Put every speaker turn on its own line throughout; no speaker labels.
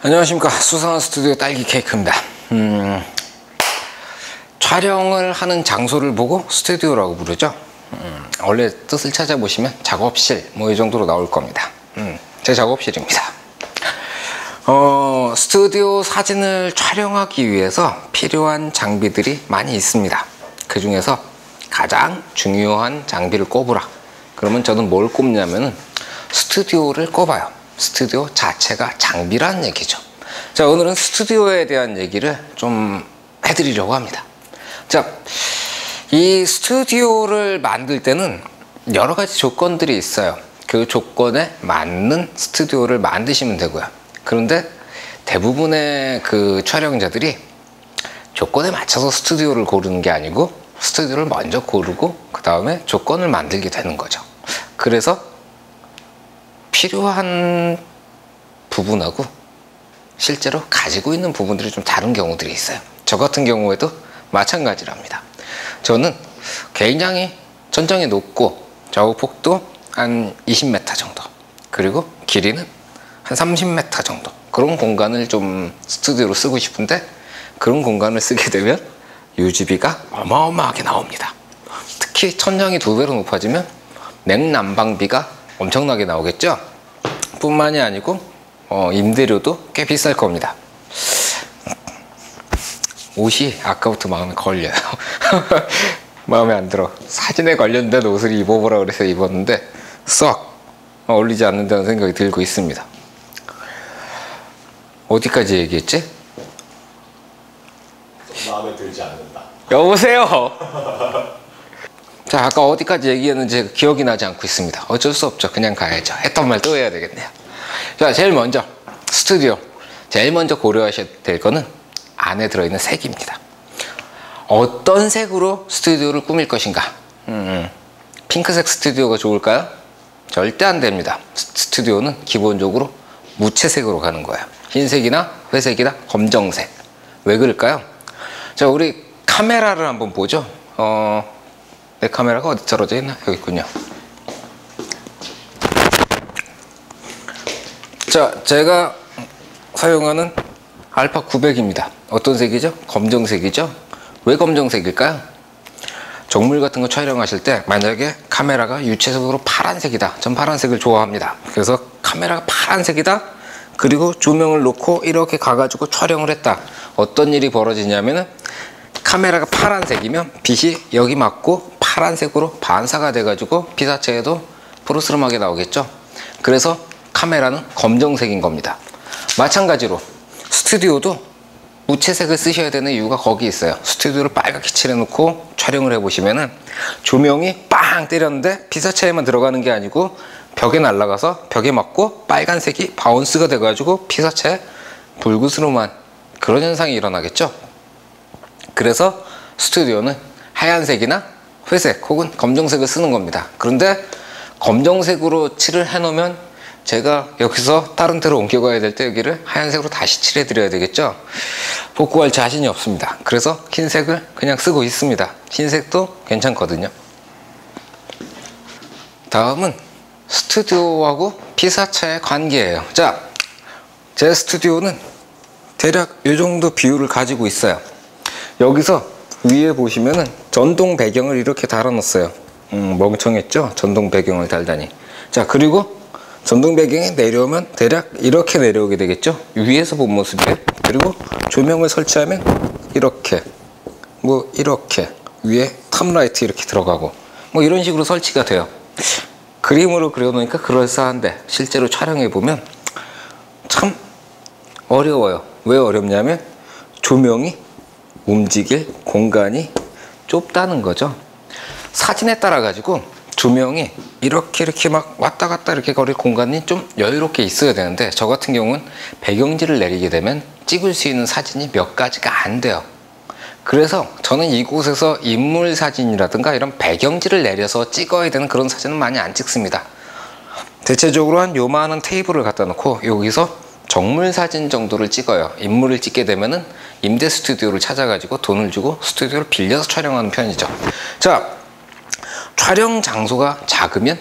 안녕하십니까. 수상한 스튜디오 딸기 케이크입니다. 촬영을 하는 장소를 보고 스튜디오라고 부르죠. 원래 뜻을 찾아보시면 작업실 뭐 이 정도로 나올 겁니다. 제 작업실입니다. 스튜디오 사진을 촬영하기 위해서 필요한 장비들이 많이 있습니다. 그 중에서 가장 중요한 장비를 꼽으라. 그러면 저는 뭘 꼽냐면은 스튜디오를 꼽아요. 스튜디오 자체가 장비라는 얘기죠. 자, 오늘은 스튜디오에 대한 얘기를 좀 해드리려고 합니다. 자, 이 스튜디오를 만들 때는 여러 가지 조건들이 있어요. 그 조건에 맞는 스튜디오를 만드시면 되고요. 그런데 대부분의 그 촬영자들이 조건에 맞춰서 스튜디오를 고르는 게 아니고 스튜디오를 먼저 고르고 그 다음에 조건을 만들게 되는 거죠. 그래서 필요한 부분하고 실제로 가지고 있는 부분들이 좀 다른 경우들이 있어요. 저 같은 경우에도 마찬가지랍니다. 저는 굉장히 천장이 높고 좌우 폭도 한 20m 정도, 그리고 길이는 한 30m 정도, 그런 공간을 좀 스튜디오로 쓰고 싶은데 그런 공간을 쓰게 되면 유지비가 어마어마하게 나옵니다. 특히 천장이 2배로 높아지면 냉난방비가 엄청나게 나오겠죠. 뿐만이 아니고 임대료도 꽤 비쌀 겁니다. 옷이 아까부터 마음에 걸려요. 마음에 안 들어. 사진에 관련된 옷을 입어보라 그래서 입었는데 썩 어울리지 않는다는 생각이 들고 있습니다. 어디까지 얘기했지?
마음에 들지 않는다.
여보세요. 자, 아까 어디까지 얘기했는지 기억이 나지 않고 있습니다. 어쩔 수 없죠. 그냥 가야죠. 했던 말 또 해야 되겠네요. 자, 제일 먼저 스튜디오. 제일 먼저 고려하셔야 될 거는 안에 들어있는 색입니다. 어떤 색으로 스튜디오를 꾸밀 것인가? 핑크색 스튜디오가 좋을까요? 절대 안 됩니다. 스튜디오는 기본적으로 무채색으로 가는 거예요. 흰색이나 회색이나 검정색. 왜 그럴까요? 자, 우리 카메라를 한번 보죠. 내 카메라가 어디 떨어져 있나? 여기 있군요. 자, 제가 사용하는 알파 900입니다. 어떤 색이죠? 검정색이죠? 왜 검정색일까요? 정물 같은 거 촬영하실 때 만약에 카메라가 유채색으로 파란색이다. 전 파란색을 좋아합니다. 그래서 카메라가 파란색이다. 그리고 조명을 놓고 이렇게 가가지고 촬영을 했다. 어떤 일이 벌어지냐면은 카메라가 파란색이면 빛이 여기 맞고 파란색으로 반사가 돼가지고 피사체에도 푸르스름하게 나오겠죠. 그래서 카메라는 검정색인 겁니다. 마찬가지로 스튜디오도 무채색을 쓰셔야 되는 이유가 거기 있어요. 스튜디오를 빨갛게 칠해놓고 촬영을 해보시면은 조명이 빵 때렸는데 피사체에만 들어가는 게 아니고 벽에 날아가서 벽에 맞고 빨간색이 바운스가 돼가지고 피사체에 불그스름한 그런 현상이 일어나겠죠. 그래서 스튜디오는 하얀색이나 회색 혹은 검정색을 쓰는 겁니다. 그런데 검정색으로 칠을 해놓으면 제가 여기서 다른 데로 옮겨가야 될 때 여기를 하얀색으로 다시 칠해 드려야 되겠죠. 복구할 자신이 없습니다. 그래서 흰색을 그냥 쓰고 있습니다. 흰색도 괜찮거든요. 다음은 스튜디오하고 피사체의 관계예요. 자, 제 스튜디오는 대략 이 정도 비율을 가지고 있어요. 여기서 위에 보시면은 전동 배경을 이렇게 달아놨어요. 멍청했죠? 전동 배경을 달다니. 자, 그리고 전동 배경이 내려오면 대략 이렇게 내려오게 되겠죠? 위에서 본 모습이에요. 그리고 조명을 설치하면 이렇게 뭐 이렇게 위에 탑라이트 이렇게 들어가고 뭐 이런 식으로 설치가 돼요. 그림으로 그려놓으니까 그럴싸한데 실제로 촬영해보면 참 어려워요. 왜 어렵냐면 조명이 움직일 공간이 좁다는 거죠. 사진에 따라 가지고 조명이 이렇게 막 왔다 갔다 이렇게 거릴 공간이 좀 여유롭게 있어야 되는데 저 같은 경우는 배경지를 내리게 되면 찍을 수 있는 사진이 몇 가지가 안 돼요. 그래서 저는 이곳에서 인물 사진이라든가 이런 배경지를 내려서 찍어야 되는 그런 사진은 많이 안 찍습니다. 대체적으로 한 요만한 테이블을 갖다 놓고 여기서 정물 사진 정도를 찍어요. 인물을 찍게 되면은 임대 스튜디오를 찾아가지고 돈을 주고 스튜디오를 빌려서 촬영하는 편이죠. 자, 촬영 장소가 작으면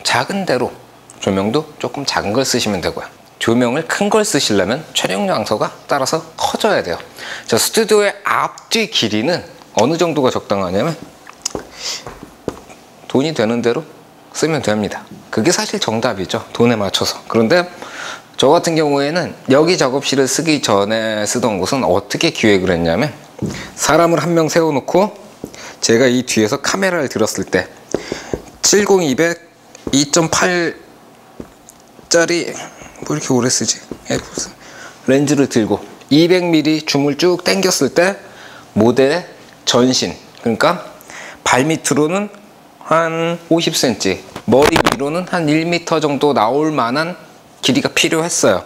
작은 대로 조명도 조금 작은 걸 쓰시면 되고요. 조명을 큰 걸 쓰시려면 촬영 장소가 따라서 커져야 돼요. 자, 스튜디오의 앞뒤 길이는 어느 정도가 적당하냐면 돈이 되는 대로 쓰면 됩니다. 그게 사실 정답이죠. 돈에 맞춰서. 그런데 저 같은 경우에는 여기 작업실을 쓰기 전에 쓰던 곳은 어떻게 기획을 했냐면, 사람을 한 명 세워놓고 제가 이 뒤에서 카메라를 들었을 때 70-200 2.8짜리 뭐 이렇게 오래 쓰지? 렌즈를 들고 200mm 줌을 쭉 당겼을 때 모델의 전신, 그러니까 발 밑으로는 한 50cm, 머리 위로는 한 1m 정도 나올 만한 길이가 필요했어요.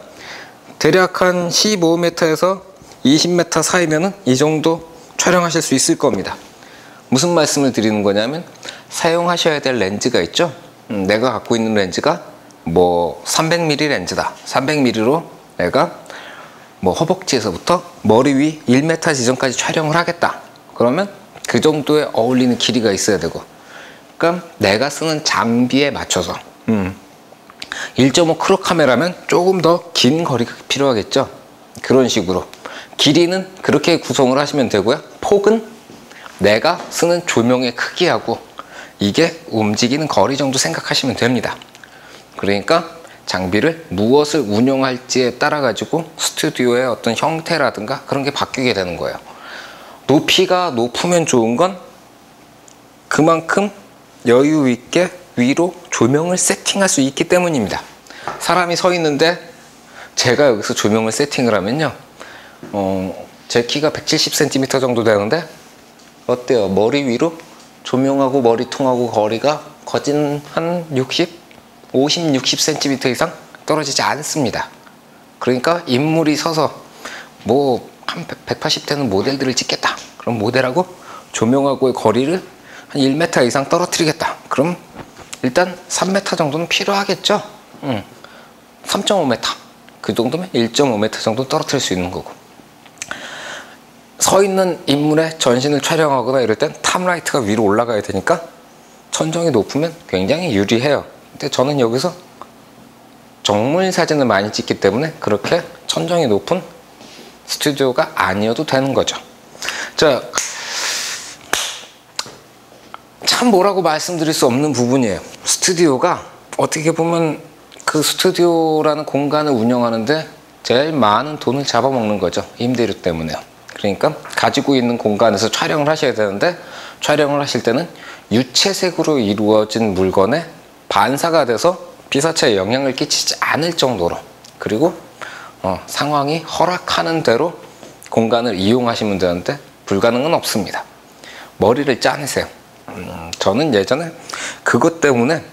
대략 한 15m에서 20m 사이면은 이 정도 촬영하실 수 있을 겁니다. 무슨 말씀을 드리는 거냐면, 사용하셔야 될 렌즈가 있죠. 내가 갖고 있는 렌즈가 뭐 300mm 렌즈다. 300mm로 내가 뭐 허벅지에서부터 머리 위 1m 지점까지 촬영을 하겠다. 그러면 그 정도에 어울리는 길이가 있어야 되고, 그러니까 내가 쓰는 장비에 맞춰서 1.5 크롭 카메라면 조금 더 긴 거리가 필요하겠죠. 그런 식으로 길이는 그렇게 구성을 하시면 되고요. 폭은 내가 쓰는 조명의 크기하고 이게 움직이는 거리 정도 생각하시면 됩니다. 그러니까 장비를 무엇을 운영할지에 따라 가지고 스튜디오의 어떤 형태라든가 그런 게 바뀌게 되는 거예요. 높이가 높으면 좋은 건 그만큼 여유 있게 위로 조명을 세팅할 수 있기 때문입니다. 사람이 서 있는데 제가 여기서 조명을 세팅을 하면요, 제 키가 170cm 정도 되는데 어때요? 머리 위로 조명하고 머리통하고 거리가 거진 한 50-60cm 이상 떨어지지 않습니다. 그러니까 인물이 서서 뭐 한 180 되는 모델들을 찍겠다. 그럼 모델하고 조명하고의 거리를 한 1m 이상 떨어뜨리겠다. 그럼 일단 3m 정도는 필요하겠죠. 3.5m 그 정도면 1.5m 정도 떨어뜨릴 수 있는 거고, 서 있는 인물의 전신을 촬영하거나 이럴 땐 탑라이트가 위로 올라가야 되니까 천정이 높으면 굉장히 유리해요. 근데 저는 여기서 정물 사진을 많이 찍기 때문에 그렇게 천정이 높은 스튜디오가 아니어도 되는 거죠. 자, 참 뭐라고 말씀드릴 수 없는 부분이에요. 스튜디오가 어떻게 보면 그 스튜디오라는 공간을 운영하는데 제일 많은 돈을 잡아먹는 거죠. 임대료 때문에요. 그러니까 가지고 있는 공간에서 촬영을 하셔야 되는데, 촬영을 하실 때는 유채색으로 이루어진 물건에 반사가 돼서 피사체에 영향을 끼치지 않을 정도로, 그리고 상황이 허락하는 대로 공간을 이용하시면 되는데 불가능은 없습니다. 머리를 짜내세요. 저는 예전에 그것 때문에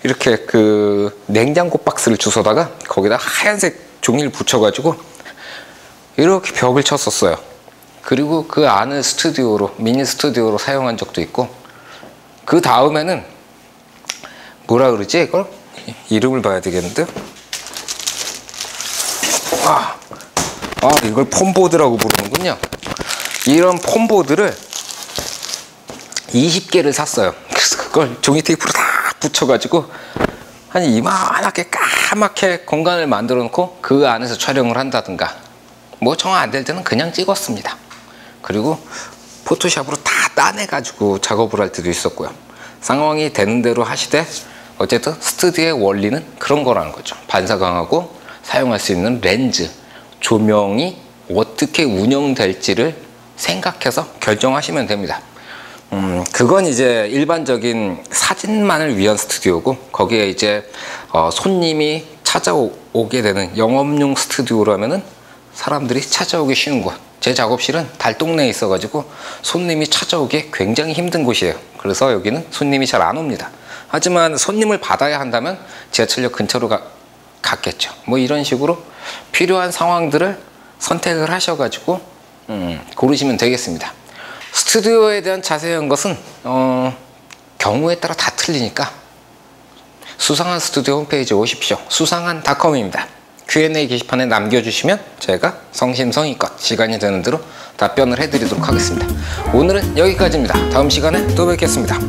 이렇게 그 냉장고 박스를 주워다가 거기다 하얀색 종이를 붙여가지고 이렇게 벽을 쳤었어요. 그리고 그 안을 스튜디오로, 미니 스튜디오로 사용한 적도 있고, 그 다음에는 뭐라 그러지 이걸? 이름을 봐야 되겠는데, 이걸 폼보드라고 부르는군요. 이런 폼보드를 20개를 샀어요. 그래서 그걸 종이 테이프로 다 붙여가지고 한 이만하게 까맣게 공간을 만들어 놓고 그 안에서 촬영을 한다든가, 뭐 정 안 될 때는 그냥 찍었습니다. 그리고 포토샵으로 다 따내가지고 작업을 할 때도 있었고요. 상황이 되는 대로 하시되, 어쨌든 스튜디오의 원리는 그런 거라는 거죠. 반사 강하고 사용할 수 있는 렌즈, 조명이 어떻게 운영될지를 생각해서 결정하시면 됩니다. 그건 이제 일반적인 사진만을 위한 스튜디오고, 거기에 이제 손님이 찾아오게 되는 영업용 스튜디오라면은 사람들이 찾아오기 쉬운 곳. 제 작업실은 달동네에 있어가지고 손님이 찾아오기 굉장히 힘든 곳이에요. 그래서 여기는 손님이 잘 안 옵니다. 하지만 손님을 받아야 한다면 지하철역 근처로 갔겠죠. 뭐 이런 식으로 필요한 상황들을 선택을 하셔가지고 고르시면 되겠습니다. 스튜디오에 대한 자세한 것은 경우에 따라 다 틀리니까 수상한 스튜디오 홈페이지에 오십시오. 수상한.com입니다. Q&A 게시판에 남겨주시면 제가 성심성의껏 시간이 되는 대로 답변을 해드리도록 하겠습니다. 오늘은 여기까지입니다. 다음 시간에 또 뵙겠습니다.